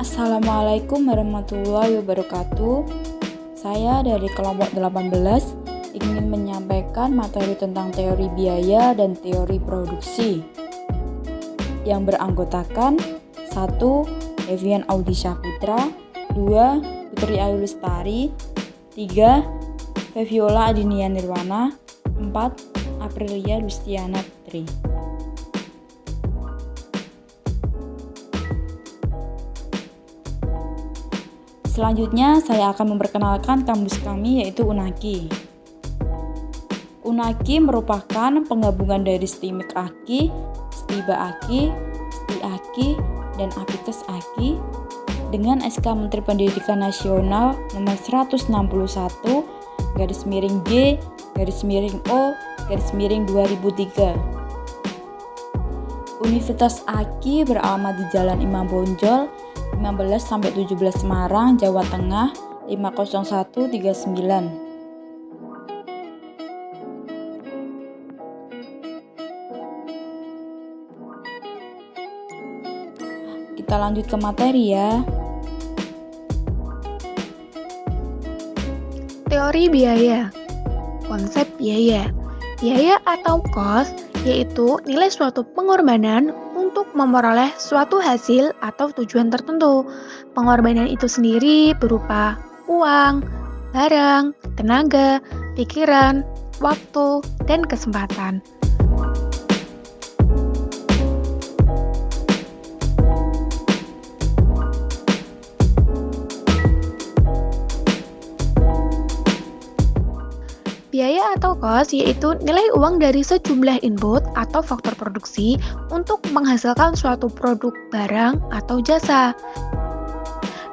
Assalamualaikum warahmatullahi wabarakatuh. Saya dari kelompok 18 ingin menyampaikan materi tentang teori biaya dan teori produksi yang beranggotakan 1. Evian Audi Saputra, 2. Putri Ayu Lestari, 3. Feviola Adinia Nirwana, 4. Aprilia Lustiana Putri. Selanjutnya saya akan memperkenalkan kampus kami yaitu UNAKI. UNAKI merupakan penggabungan dari STIMIK AKI, STIBA AKI, STI AKI, dan Apikes AKI dengan SK Menteri Pendidikan Nasional nomor 161/G/O/2003. Universitas AKI beralamat di Jalan Imam Bonjol 15-17 Semarang, Jawa Tengah 50139. Kita lanjut ke materi ya. Teori biaya. Konsep biaya. Biaya atau cost yaitu nilai suatu pengorbanan untuk memperoleh suatu hasil atau tujuan tertentu. Pengorbanan itu sendiri berupa uang, barang, tenaga, pikiran, waktu, dan kesempatan. Biaya atau cost yaitu nilai uang dari sejumlah input atau faktor produksi untuk menghasilkan suatu produk, barang, atau jasa.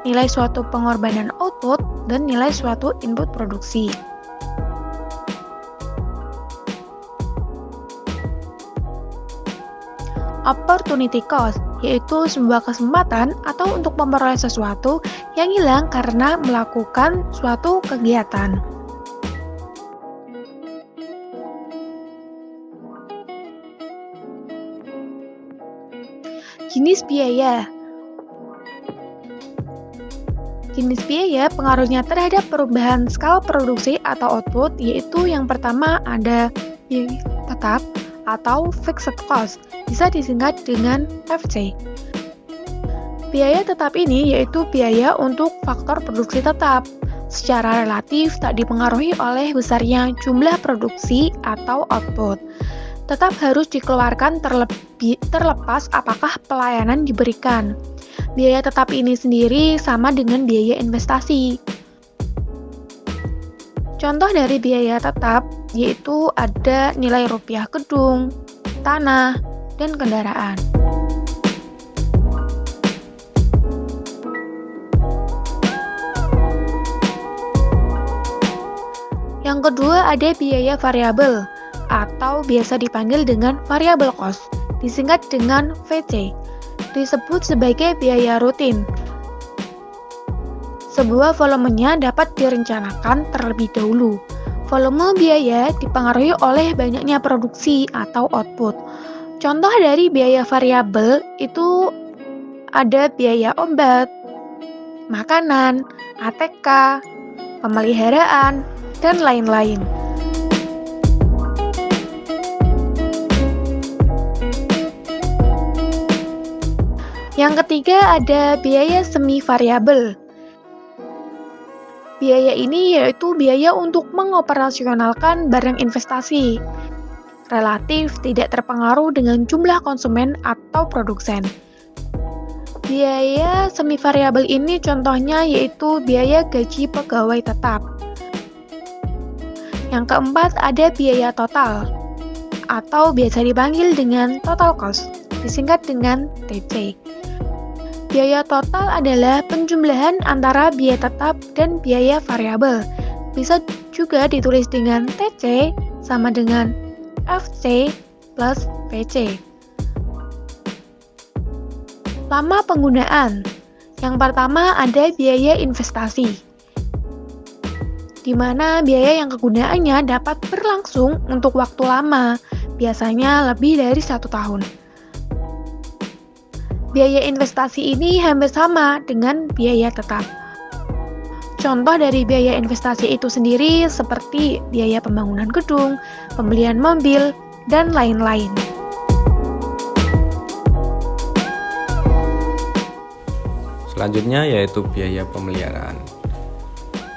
Nilai suatu pengorbanan output dan nilai suatu input produksi. Opportunity cost yaitu sebuah kesempatan atau untuk memperoleh sesuatu yang hilang karena melakukan suatu kegiatan. Jenis biaya. Jenis biaya pengaruhnya terhadap perubahan skala produksi atau output, yaitu yang pertama ada biaya tetap atau fixed cost, bisa disingkat dengan FC. Biaya tetap ini yaitu biaya untuk faktor produksi tetap, secara relatif tak dipengaruhi oleh besarnya jumlah produksi atau output. Tetap harus dikeluarkan terlepas apakah pelayanan diberikan. Biaya tetap ini sendiri sama dengan biaya investasi. Contoh dari biaya tetap yaitu ada nilai rupiah gedung, tanah, dan kendaraan. Yang kedua ada biaya variabel atau biasa dipanggil dengan variable cost, disingkat dengan VC, disebut sebagai biaya rutin. Sebuah volumenya dapat direncanakan terlebih dahulu. Volume biaya dipengaruhi oleh banyaknya produksi atau output. Contoh dari biaya variabel itu ada biaya obat, makanan, ATK, pemeliharaan, dan lain-lain. Yang ketiga ada biaya semi variabel. Biaya ini yaitu biaya untuk mengoperasionalkan barang investasi. Relatif tidak terpengaruh dengan jumlah konsumen atau produsen. Biaya semi variabel ini contohnya yaitu biaya gaji pegawai tetap. Yang keempat ada biaya total atau biasa dipanggil dengan total cost, disingkat dengan TC. Biaya total adalah penjumlahan antara biaya tetap dan biaya variabel. Bisa juga ditulis dengan TC sama dengan FC plus VC. Lama penggunaan. Yang pertama ada biaya investasi, di mana biaya yang kegunaannya dapat berlangsung untuk waktu lama. biasanya lebih dari 1 tahun. Biaya investasi ini hampir sama dengan biaya tetap. Contoh dari biaya investasi itu sendiri seperti biaya pembangunan gedung, pembelian mobil, dan lain-lain. Selanjutnya yaitu biaya pemeliharaan.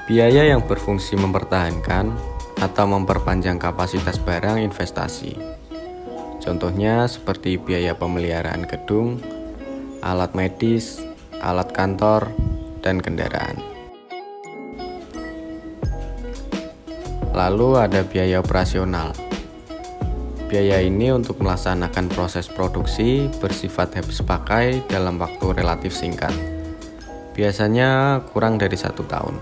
Biaya yang berfungsi mempertahankan atau memperpanjang kapasitas barang investasi. Contohnya seperti biaya pemeliharaan gedung, alat medis, alat kantor, dan kendaraan. Lalu ada biaya operasional. Biaya ini untuk melaksanakan proses produksi bersifat habis pakai dalam waktu relatif singkat. Biasanya kurang dari 1 tahun.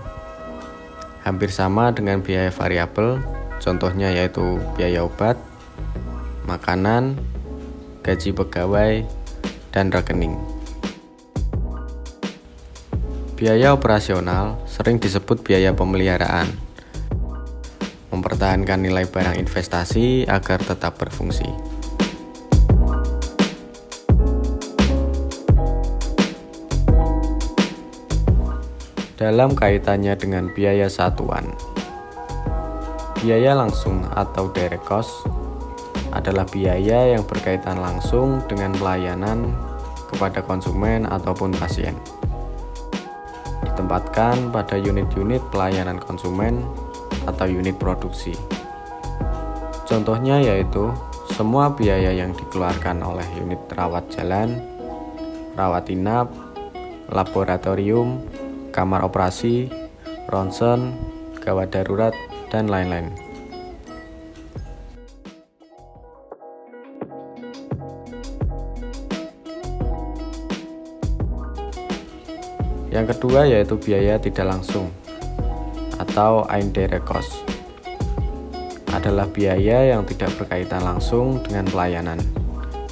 Hampir sama dengan biaya variabel, contohnya yaitu biaya obat, makanan, gaji pegawai, dan rekening. Biaya operasional sering disebut biaya pemeliharaan, mempertahankan nilai barang investasi agar tetap berfungsi. Dalam kaitannya dengan biaya satuan, biaya langsung atau direct cost adalah biaya yang berkaitan langsung dengan pelayanan kepada konsumen ataupun pasien. Ditempatkan pada unit-unit pelayanan konsumen atau unit produksi. Contohnya yaitu semua biaya yang dikeluarkan oleh unit rawat jalan, rawat inap, laboratorium, kamar operasi, ronsen, gawat darurat, dan lain-lain. Yang kedua yaitu biaya tidak langsung atau indirect cost. Adalah biaya yang tidak berkaitan langsung dengan pelayanan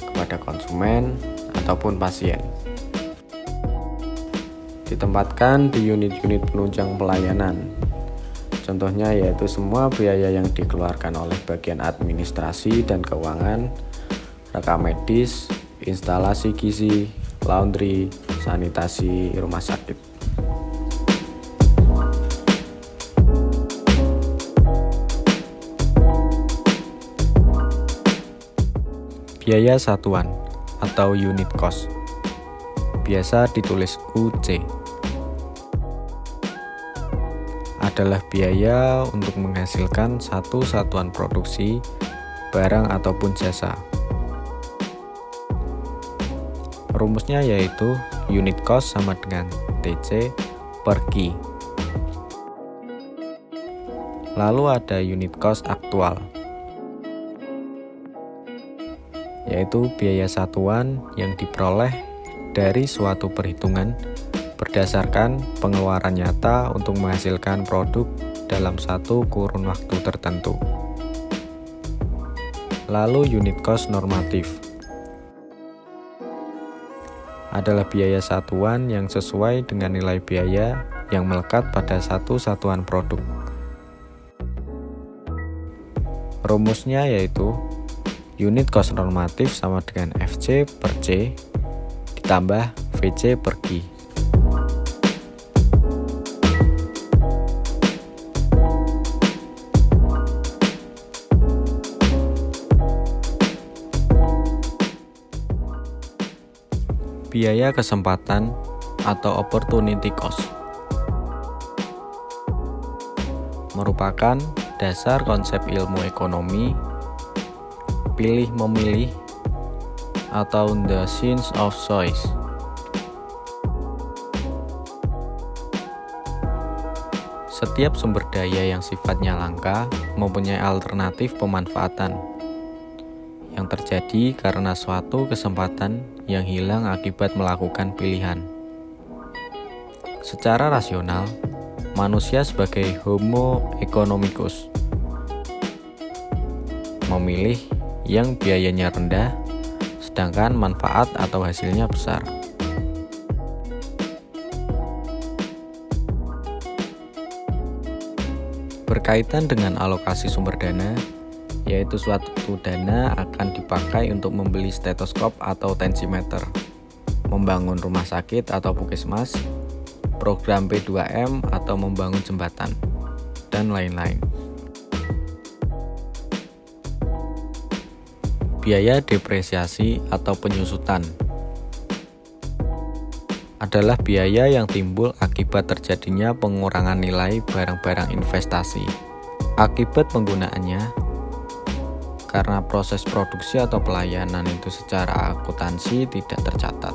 kepada konsumen ataupun pasien. Ditempatkan di unit-unit penunjang pelayanan. Contohnya yaitu semua biaya yang dikeluarkan oleh bagian administrasi dan keuangan, rekam medis, instalasi gizi, laundry, sanitasi rumah sakit. Biaya satuan atau unit cost, biasa ditulis UC, adalah biaya untuk menghasilkan satu satuan produksi, barang ataupun jasa. Rumusnya yaitu unit cost sama dengan TC per Q. Lalu ada unit cost aktual, yaitu biaya satuan yang diperoleh dari suatu perhitungan berdasarkan pengeluaran nyata untuk menghasilkan produk dalam satu kurun waktu tertentu. Lalu unit cost normatif adalah biaya satuan yang sesuai dengan nilai biaya yang melekat pada satu satuan produk. Rumusnya yaitu unit cost normatif sama dengan FC per C ditambah VC per Q. Biaya kesempatan atau opportunity cost merupakan dasar konsep ilmu ekonomi pilih memilih atau the science of choice. Setiap sumber daya yang sifatnya langka mempunyai alternatif pemanfaatan yang terjadi karena suatu kesempatan yang hilang akibat melakukan pilihan. Secara rasional, manusia sebagai Homo economicus memilih yang biayanya rendah, sedangkan manfaat atau hasilnya besar. Berkaitan dengan alokasi sumber dana, yaitu suatu dana akan dipakai untuk membeli stetoskop atau tensimeter, membangun rumah sakit atau puskesmas, program P2M atau membangun jembatan, dan lain-lain. Biaya depresiasi atau penyusutan adalah biaya yang timbul akibat terjadinya pengurangan nilai barang-barang investasi. Akibat penggunaannya, karena proses produksi atau pelayanan itu secara akuntansi tidak tercatat.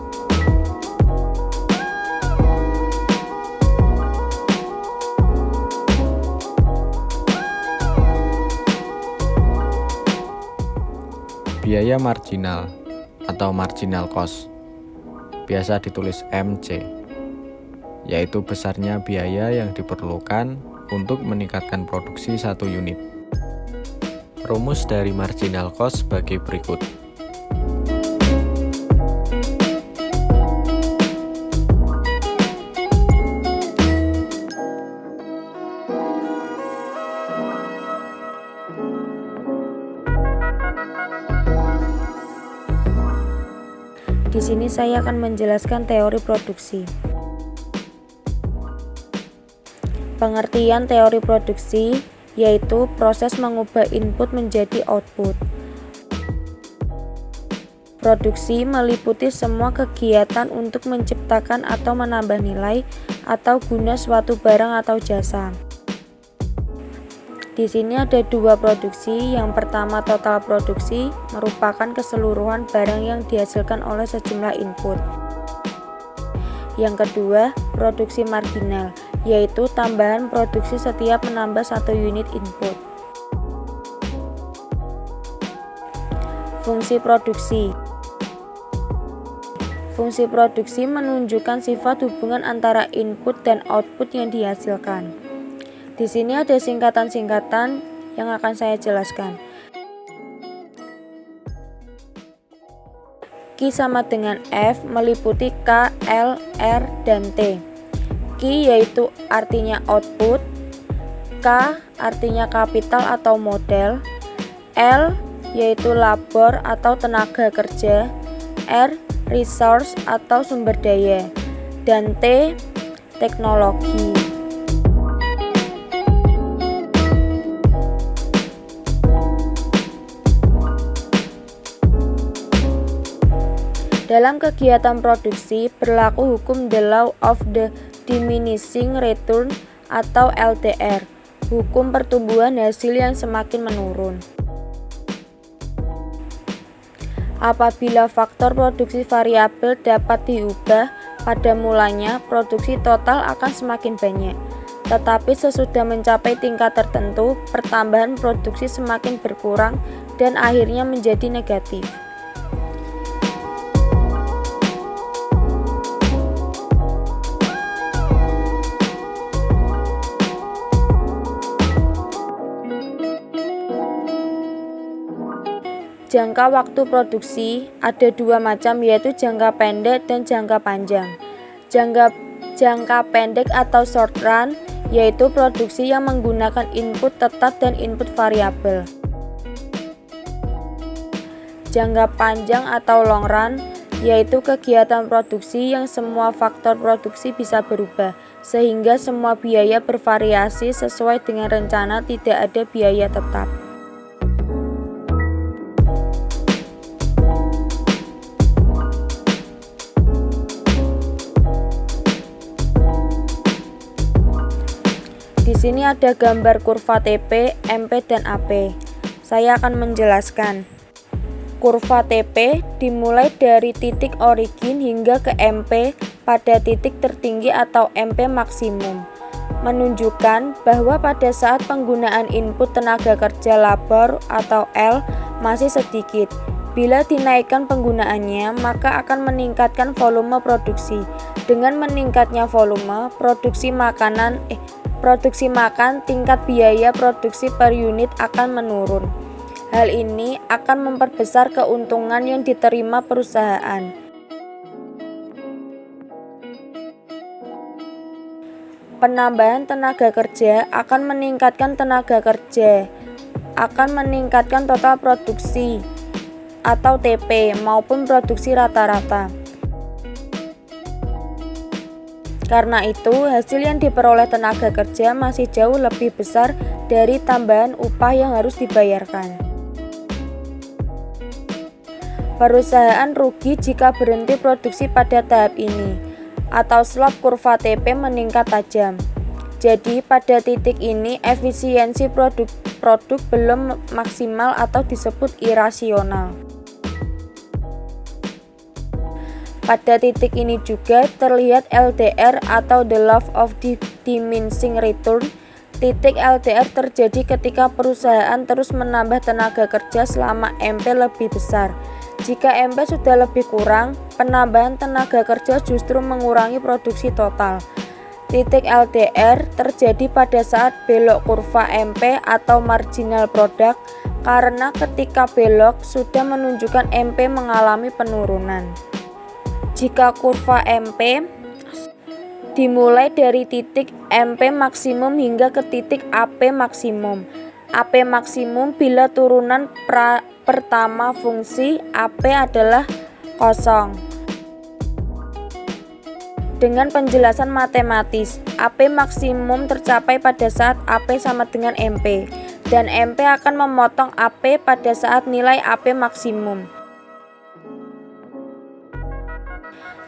Biaya marginal atau marginal cost, biasa ditulis MC, yaitu besarnya biaya yang diperlukan untuk meningkatkan produksi satu unit. Rumus dari marginal cost sebagai berikut. Di sini saya akan menjelaskan teori produksi. Pengertian teori produksi yaitu proses mengubah input menjadi output. Produksi meliputi semua kegiatan untuk menciptakan atau menambah nilai atau guna suatu barang atau jasa. Di sini ada dua produksi. Yang pertama, total produksi merupakan keseluruhan barang yang dihasilkan oleh sejumlah input. Yang kedua, produksi marginal, yaitu tambahan produksi setiap menambah satu unit input. Fungsi produksi. Fungsi produksi menunjukkan sifat hubungan antara input dan output yang dihasilkan. Di sini ada singkatan-singkatan yang akan saya jelaskan. Q sama dengan F meliputi K, L, R, dan T. Q yaitu artinya output, K artinya kapital atau modal, L yaitu labor atau tenaga kerja, R resource atau sumber daya, dan T teknologi. Dalam kegiatan produksi berlaku hukum the law of the diminishing return atau LDR, hukum pertumbuhan hasil yang semakin menurun. Apabila faktor produksi variabel dapat diubah, pada mulanya produksi total akan semakin banyak. Tetapi sesudah mencapai tingkat tertentu, pertambahan produksi semakin berkurang dan akhirnya menjadi negatif. Jangka waktu produksi ada dua macam, yaitu jangka pendek dan jangka panjang. Jangka pendek atau short run yaitu produksi yang menggunakan input tetap dan input variabel. Jangka panjang atau long run yaitu kegiatan produksi yang semua faktor produksi bisa berubah, sehingga semua biaya bervariasi sesuai dengan rencana, tidak ada biaya tetap. Di sini ada gambar kurva TP, MP, dan AP. Saya akan menjelaskan. Kurva TP dimulai dari titik origin hingga ke MP pada titik tertinggi atau MP maksimum, menunjukkan bahwa pada saat penggunaan input tenaga kerja labor atau L masih sedikit. Bila dinaikkan penggunaannya, maka akan meningkatkan volume produksi. Dengan meningkatnya volume, produksi makan, tingkat biaya produksi per unit akan menurun. Hal ini akan memperbesar keuntungan yang diterima perusahaan. Penambahan tenaga kerja akan meningkatkan tenaga kerja akan meningkatkan total produksi atau TP maupun produksi rata-rata. Karena itu, hasil yang diperoleh tenaga kerja masih jauh lebih besar dari tambahan upah yang harus dibayarkan. Perusahaan rugi jika berhenti produksi pada tahap ini, atau slope kurva TP meningkat tajam. Jadi, pada titik ini efisiensi produk belum maksimal atau disebut irasional. Pada titik ini juga terlihat LDR atau the law of diminishing return. Titik LDR terjadi ketika perusahaan terus menambah tenaga kerja selama MP lebih besar. Jika MP sudah lebih kurang, penambahan tenaga kerja justru mengurangi produksi total. Titik LDR terjadi pada saat belok kurva MP atau marginal product, karena ketika belok sudah menunjukkan MP mengalami penurunan. Jika kurva MP dimulai dari titik MP maksimum hingga ke titik AP maksimum. AP maksimum bila turunan pertama fungsi AP adalah kosong. Dengan penjelasan matematis, AP maksimum tercapai pada saat AP sama dengan MP, dan MP akan memotong AP pada saat nilai AP maksimum.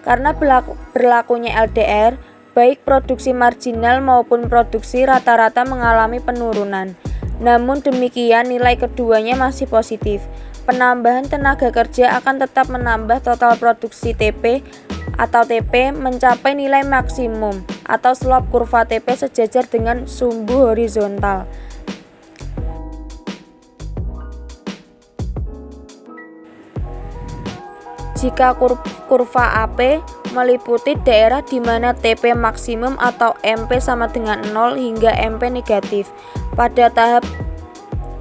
Karena berlakunya LDR, baik produksi marginal maupun produksi rata-rata mengalami penurunan. Namun demikian, nilai keduanya masih positif. Penambahan tenaga kerja akan tetap menambah total produksi TP atau TP mencapai nilai maksimum atau slope kurva TP sejajar dengan sumbu horizontal. Jika kurva AP meliputi daerah di mana TP maksimum atau MP sama dengan 0 hingga MP negatif. Pada tahap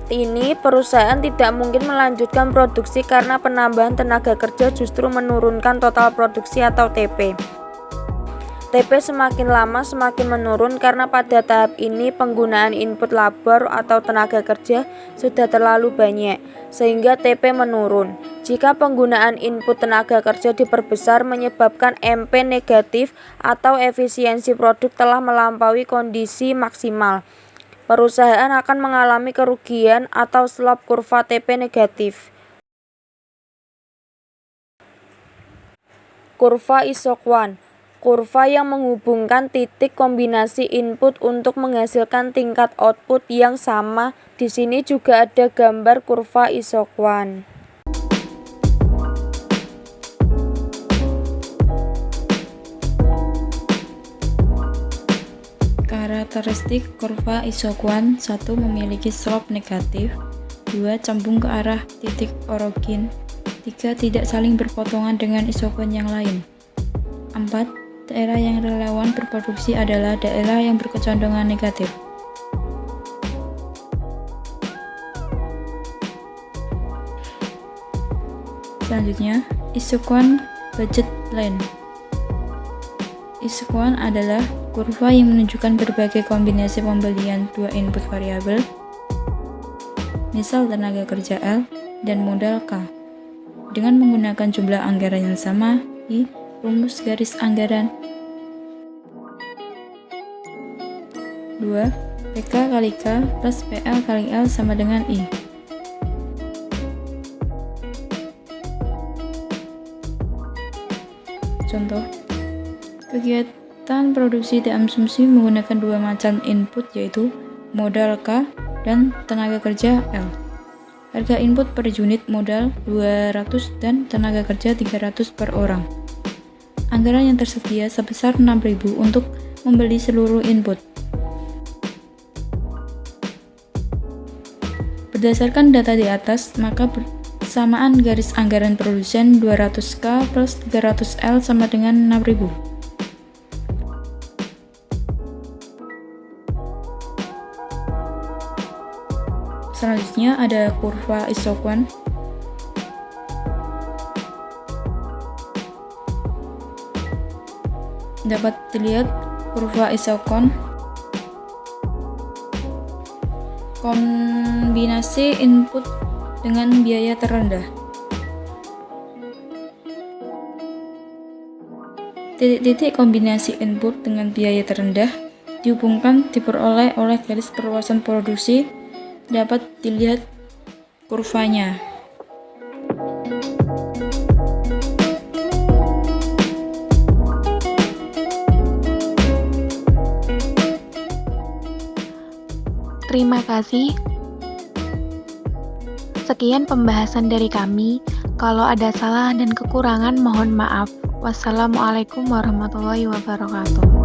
ini, perusahaan tidak mungkin melanjutkan produksi karena penambahan tenaga kerja justru menurunkan total produksi atau TP. TP semakin lama semakin menurun karena pada tahap ini penggunaan input labor atau tenaga kerja sudah terlalu banyak, sehingga TP menurun. Jika penggunaan input tenaga kerja diperbesar menyebabkan MP negatif atau efisiensi produk telah melampaui kondisi maksimal, perusahaan akan mengalami kerugian atau slope kurva TP negatif. Kurva isoquant, kurva yang menghubungkan titik kombinasi input untuk menghasilkan tingkat output yang sama. Di sini juga ada gambar kurva isoquant. Karakteristik kurva isoquant: 1. Memiliki slope negatif, 2. Cembung ke arah titik origin, 3. Tidak saling berpotongan dengan isoquant yang lain, 4. Daerah yang relevan berproduksi adalah daerah yang berkecondongan negatif. Selanjutnya, isoquant budget line. Isoquant adalah kurva yang menunjukkan berbagai kombinasi pembelian dua input variabel, misal tenaga kerja L dan modal K, dengan menggunakan jumlah anggaran yang sama I rumus garis anggaran 2. PK kali K plus PL kali L sama dengan I. Contoh, kegiatan produksi diasumsi menggunakan dua macam input, yaitu modal K dan tenaga kerja L. Harga input per unit modal 200 dan tenaga kerja 300 per orang. Anggaran yang tersedia sebesar 6.000 untuk membeli seluruh input. Berdasarkan data di atas, maka persamaan garis anggaran produsen 200K plus 300L sama dengan 6.000. Selanjutnya ada kurva isoquant. Dapat dilihat kurva isoquant Kombinasi input dengan biaya terendah. Titik-titik kombinasi input dengan biaya terendah dihubungkan diperoleh oleh garis perluasan produksi. Dapat dilihat kurvanya. Terima kasih. Sekian pembahasan dari kami. Kalau ada salah dan kekurangan mohon maaf. Wassalamualaikum warahmatullahi wabarakatuh.